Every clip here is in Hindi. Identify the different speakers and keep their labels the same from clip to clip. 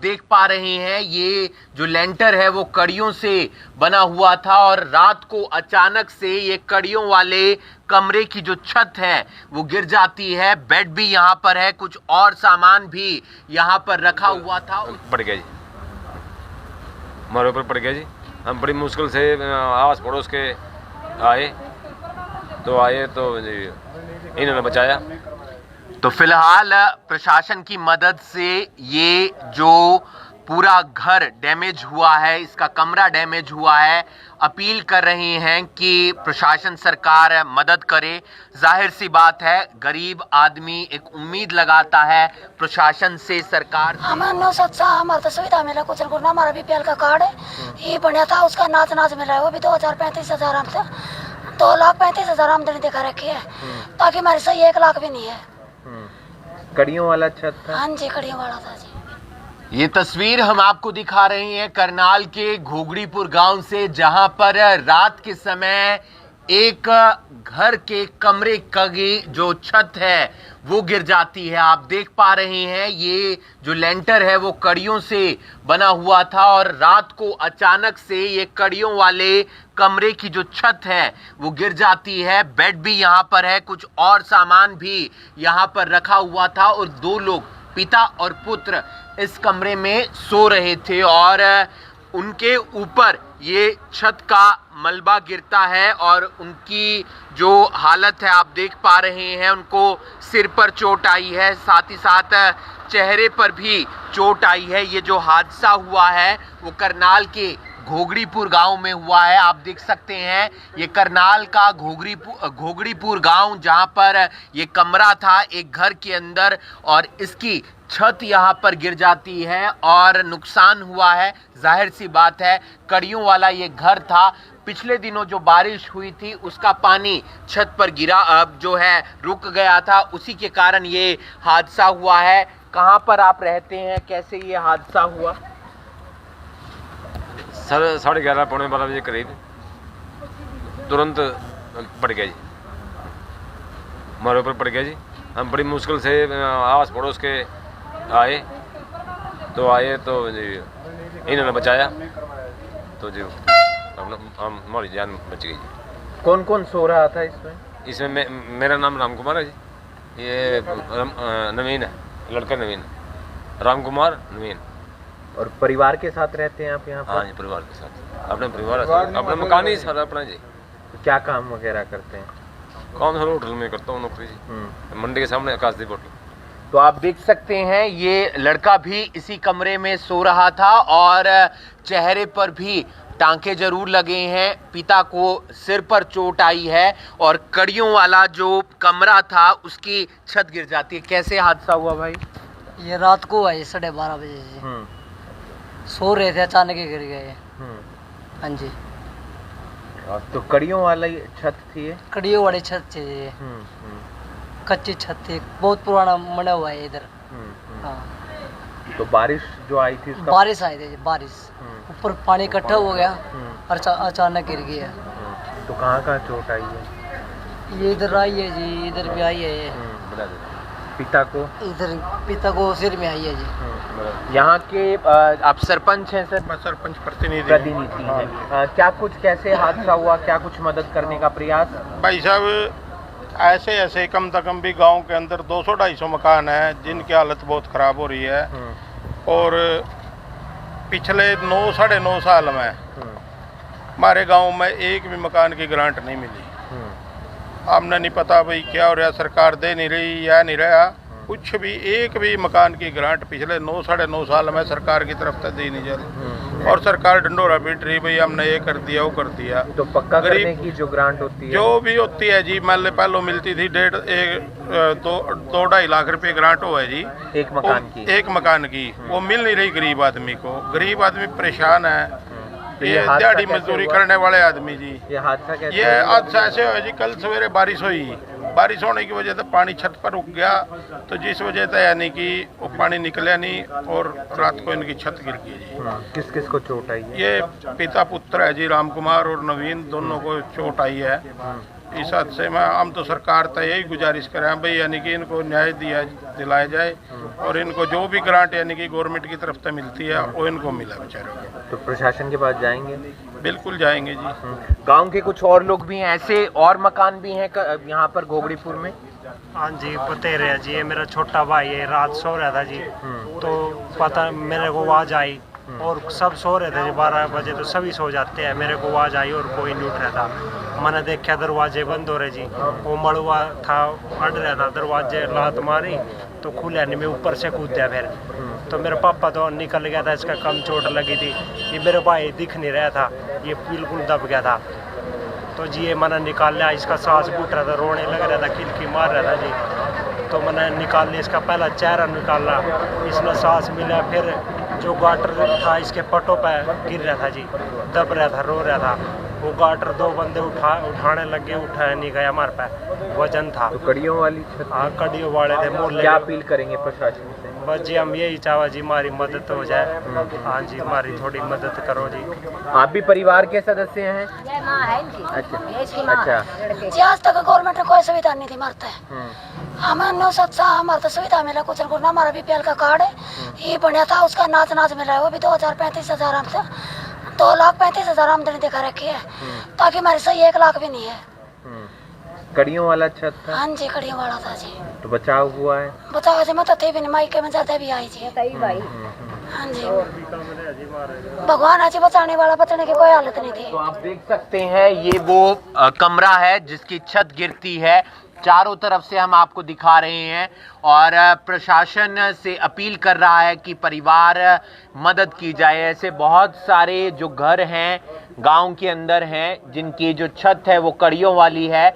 Speaker 1: देख पा रहे हैं ये जो लेंटर है वो कड़ियों से बना हुआ था और रात को अचानक से ये कड़ियों वाले कमरे की जो छत है वो गिर जाती है। बेड भी यहाँ पर है, कुछ और सामान भी यहाँ पर रखा हुआ था।
Speaker 2: पड़ गया जी, हमारे ऊपर पड़ गया जी। हम बड़ी मुश्किल से आस पड़ोस के आए तो इन्होंने बचाया।
Speaker 1: तो फिलहाल प्रशासन की मदद से ये जो पूरा घर डैमेज हुआ है, इसका कमरा डैमेज हुआ है, अपील कर रहे हैं कि प्रशासन सरकार मदद करे। जाहिर सी बात है, गरीब आदमी एक उम्मीद लगाता है प्रशासन से, सरकार से।
Speaker 3: हमारा तो सुविधा मिला कुछ ना, हमारा बीपीएल का कार्ड है, ये बढ़िया था, उसका नाच मिल रहा है, वो भी 2,35,000 आमदनी, 2,35,000 आमदनी दिखा रखी है, ताकि हमारी सही 1 लाख भी नहीं है।
Speaker 1: कड़ियों वाला छत था?
Speaker 3: हाँ जी, कड़ियों वाला था जी।
Speaker 1: ये तस्वीर हम आपको दिखा रहे हैं करनाल के घोगड़ीपुर गांव से, जहां पर रात के समय एक घर के कमरे की जो छत है वो गिर जाती है। आप देख पा रहे हैं ये जो लेंटर है वो कड़ियों से बना हुआ था और रात को अचानक से ये कड़ियों वाले कमरे की जो छत है वो गिर जाती है। बेड भी यहाँ पर है, कुछ और सामान भी यहाँ पर रखा हुआ था और 2 लोग, पिता और पुत्र, इस कमरे में सो रहे थे और उनके ऊपर ये छत का मलबा गिरता है और उनकी जो हालत है आप देख पा रहे हैं। उनको सिर पर चोट आई है, साथ ही साथ चेहरे पर भी चोट आई है। ये जो हादसा हुआ है वो करनाल के घोगड़ीपुर गांव में हुआ है। आप देख सकते हैं ये करनाल का घोगड़ीपुर गांव, जहां पर ये कमरा था एक घर के अंदर और इसकी छत यहाँ पर गिर जाती है और नुकसान हुआ है। जाहिर सी बात है, कड़ियों वाला ये घर था। पिछले दिनों जो बारिश हुई थी उसका पानी छत पर गिरा, अब जो है रुक गया था, उसी के कारण ये हादसा हुआ है। कहाँ पर आप रहते हैं, कैसे ये हादसा हुआ?
Speaker 2: सर 11:30 पौने 12 बजे करीब तुरंत पड़ गया जी, हमारे ऊपर पड़ गया जी। हम बड़ी मुश्किल से आस पड़ोस के आए तो इन्होंने बचाया, तो जी हमारी जान बच गई जी।
Speaker 1: कौन कौन सो रहा था इसमें?
Speaker 2: इसमें मेरा नाम राम कुमार है जी, ये नवीन है, लड़का नवीन, राम कुमार नवीन।
Speaker 1: और परिवार के साथ रहते हैं आप यहाँ पर?
Speaker 2: हाँ जी, परिवार के साथ, अपने परिवार अपना मकान ही सारा अपना जी।
Speaker 1: क्या काम वगैरह करते हैं?
Speaker 2: काम सर होटल में करता हूँ नौकरी जी, मंडी के सामने आकाशदीप होटल।
Speaker 1: तो आप देख सकते हैं ये लड़का भी इसी कमरे में सो रहा था और चेहरे पर भी टांके जरूर लगे हैं। पिता को सिर पर चोट आई है और कड़ियों वाला जो कमरा था उसकी छत गिर जाती है। कैसे हादसा हुआ भाई?
Speaker 3: ये रात को है 12:30 बजे जी, सो रहे थे, अचानक ही गिर गए। हाँ जी।
Speaker 1: तो कड़ियों वाला छत थी ये?
Speaker 3: कड़ियों वाली छत थी ये, कच्ची छत थी, बहुत पुराना बना हुआ है इधर। हाँ।
Speaker 1: तो बारिश जो आई थी उसका?
Speaker 3: बारिश आई थी, बारिश, ऊपर पानी इकट्ठा हो गया और अचानक गिर गया।
Speaker 1: तो कहाँ चोट आई है?
Speaker 3: ये इधर आई है जी, इधर भी आई है।
Speaker 1: पिता को?
Speaker 3: इधर पिता को सिर में आई है जी।
Speaker 1: यहाँ के आप सरपंच हैं सर?
Speaker 4: सरपंच प्रतिनिधि
Speaker 1: हैं। क्या कुछ, कैसे हादसा हुआ, क्या कुछ मदद करने का प्रयास?
Speaker 4: भाई साहब, ऐसे कम से कम भी गांव के अंदर 200-250 मकान हैं जिनकी हालत बहुत ख़राब हो रही है और पिछले 9-9.5 साल में हमारे गांव में एक भी मकान की ग्रांट नहीं मिली। हमने नहीं पता भाई क्या हो रहा, सरकार दे नहीं रही या नहीं रहा, कुछ भी एक भी मकान की ग्रांट पिछले 9-9.5 साल में सरकार की तरफ से दी नहीं जा रही और सरकार ढंडोरा पीट रही, भाई हमने ये कर दिया वो कर दिया।
Speaker 1: तो पक्का करने की जो ग्रांट होती है,
Speaker 4: जो भी होती है जी, मान लो पहले मिलती थी 2-2.5 लाख रुपए ग्रांट हो है जी
Speaker 1: एक मकान की,
Speaker 4: वो मिल नहीं रही गरीब आदमी को। गरीब आदमी परेशान है,
Speaker 1: तो
Speaker 4: ये दिहाड़ी मजदूरी करने वाले आदमी जी।
Speaker 1: ये हादसा कैसे?
Speaker 4: ये हादसा ऐसे हुआ जी, कल सवेरे बारिश हुई, बारिश होने की वजह से पानी छत पर रुक गया, तो जिस वजह से यानी कि वो पानी निकला नहीं और रात को इनकी छत गिर गई जी।
Speaker 1: किस किस को चोट आई है?
Speaker 4: ये पिता पुत्र है जी, राम कुमार और नवीन, दोनों को चोट आई है इस हद से हम तो सरकार तक यही गुजारिश करें भाई, यानी कि इनको न्याय दिलाया जाए और इनको जो भी ग्रांट यानी कि गवर्नमेंट की तरफ से मिलती है वो इनको मिला बेचारों को।
Speaker 1: तो प्रशासन के पास जाएंगे?
Speaker 4: बिल्कुल जाएंगे जी।
Speaker 1: गांव के कुछ और लोग भी हैं, ऐसे और मकान भी हैं यहाँ पर घोगड़ीपुर में?
Speaker 5: हाँ जी, बतेरे है जी। ये मेरा छोटा भाई है, रात सो रहा था जी, तो पता मेरे को आवाज आई और सब सो रहे थे जी। 12 बजे तो सभी सो जाते हैं। मेरे को आवाज आई और कोई नहीं उठ रहा था। मैंने देखा दरवाजे बंद हो रहे जी। वो मड़ुआ था, अड़ रहा था, दरवाजे लात मारी तो खुला नहीं, मैं ऊपर से कूद गया। फिर तो मेरा पापा तो निकल गया था, इसका कम चोट लगी थी। ये मेरे भाई दिख नहीं रहा था, ये बिल्कुल दब गया था। तो जी ये मैंने निकाल लिया, इसका सांस घुट रहा था, रोने लग रहा था, किलकी मार रहा था जी। तो मैंने निकाल लिया, इसका पहला चेहरा निकाला, इसमें सांस मिला। फिर जो गाटर था इसके पटों पर गिर रहा था जी, दब रहा था, रो रहा था। वो गाटर 2 बंदे उठाने लगे, उठाया नहीं गया, हमारे पास वजन था।
Speaker 1: तो कड़ियों वाली छत?
Speaker 5: हाँ, कड़ियों वाले थे। मोहल्ले
Speaker 1: क्या अपील करेंगे प्रशासन से?
Speaker 5: बस जी हम यही चाहा जी हमारी मदद हो जाए। हाँ जी, हमारी थोड़ी मदद करो जी।
Speaker 1: आप भी परिवार के सदस्य हैं? अच्छा।
Speaker 3: जी आज तक गवर्नमेंट ने कोई सुविधा नहीं थी मरते। हमें 907 हमारा तो सुविधा मिला कुछ ना, हमारा बीपीएल का कार्ड है, ये बढ़िया था। उसका नाच मिला है, वो भी 2035,000 हमसे 2,35,000 आमदनी दिखा रखी है, ताकि हमारी सही 1 लाख भी नहीं है।
Speaker 1: कड़ियों वाला छत था?
Speaker 3: हाँ जी, कड़ियों वाला था जी।
Speaker 1: तो बचाव हुआ है?
Speaker 3: बताओ जी, मैं तो थे भी नहीं, माइके में ज्यादा भी आई जी। हाँ जी, भगवान आज बचाने वाला, बचने की कोई हालत नहीं थी।
Speaker 1: तो आप देख सकते हैं ये वो कमरा है जिसकी छत गिरती है। चारों तरफ से हम आपको दिखा रहे हैं और प्रशासन से अपील कर रहा है कि परिवार मदद की जाए। ऐसे बहुत सारे जो घर हैं गांव के अंदर हैं जिनकी जो छत है वो कड़ियों वाली है।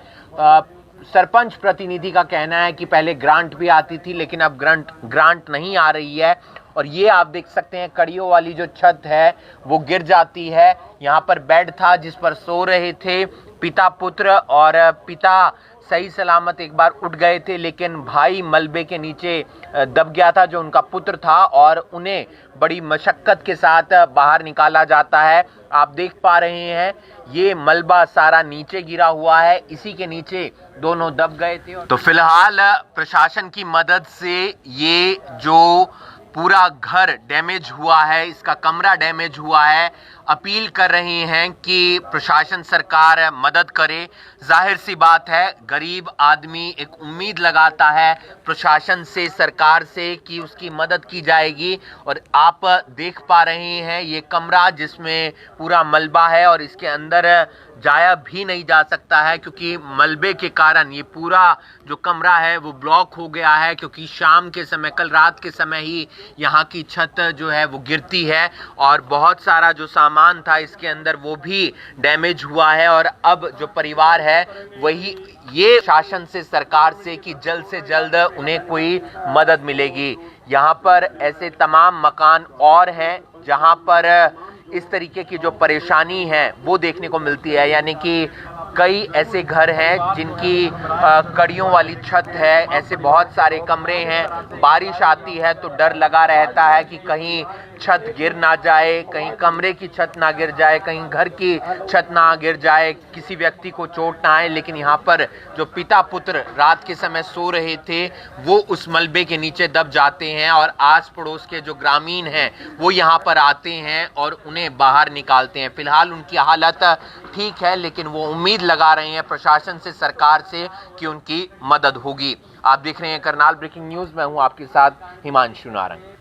Speaker 1: सरपंच प्रतिनिधि का कहना है कि पहले ग्रांट भी आती थी लेकिन अब ग्रांट नहीं आ रही है। और ये आप देख सकते हैं कड़ियों वाली जो छत है वो गिर जाती है। यहाँ पर बेड था जिस पर सो रहे थे पिता पुत्र, और पिता सही सलामत एक बार उठ गए थे लेकिन भाई मलबे के नीचे दब गया था जो उनका पुत्र था, और उन्हें बड़ी मशक्कत के साथ बाहर निकाला जाता है। आप देख पा रहे हैं ये मलबा सारा नीचे गिरा हुआ है, इसी के नीचे दोनों दब गए थे। तो फिलहाल प्रशासन की मदद से ये जो पूरा घर डैमेज हुआ है, इसका कमरा डैमेज हुआ है, अपील कर रहे हैं कि प्रशासन सरकार मदद करे। जाहिर सी बात है गरीब आदमी एक उम्मीद लगाता है प्रशासन से, सरकार से कि उसकी मदद की जाएगी। और आप देख पा रहे हैं ये कमरा जिसमें पूरा मलबा है और इसके अंदर जाया भी नहीं जा सकता है क्योंकि मलबे के कारण ये पूरा जो कमरा है वो ब्लॉक हो गया है, क्योंकि शाम के समय, कल रात के समय ही यहाँ की छत जो है वो गिरती है और बहुत सारा जो सामान था इसके अंदर वो भी डैमेज हुआ है। और अब जो परिवार है वही ये शासन से, सरकार से कि जल्द से जल्द उन्हें कोई मदद मिलेगी। यहाँ पर ऐसे तमाम मकान और हैं जहाँ पर इस तरीके की जो परेशानी है वो देखने को मिलती है, यानी कि कई ऐसे घर हैं जिनकी कड़ियों वाली छत है, ऐसे बहुत सारे कमरे हैं। बारिश आती है तो डर लगा रहता है कि कहीं छत गिर ना जाए, कहीं कमरे की छत ना गिर जाए, कहीं घर की छत ना गिर जाए, किसी व्यक्ति को चोट ना आए। लेकिन यहाँ पर जो पिता पुत्र रात के समय सो रहे थे वो उस मलबे के नीचे दब जाते हैं और आस पड़ोस के जो ग्रामीण हैं वो यहाँ पर आते हैं और उन्हें बाहर निकालते हैं। फिलहाल उनकी हालत ठीक है लेकिन वो उम्मीद लगा रहे हैं प्रशासन से, सरकार से कि उनकी मदद होगी। आप देख रहे हैं करनाल ब्रेकिंग न्यूज़, मैं हूँ आपके साथ हिमांशु नारंग।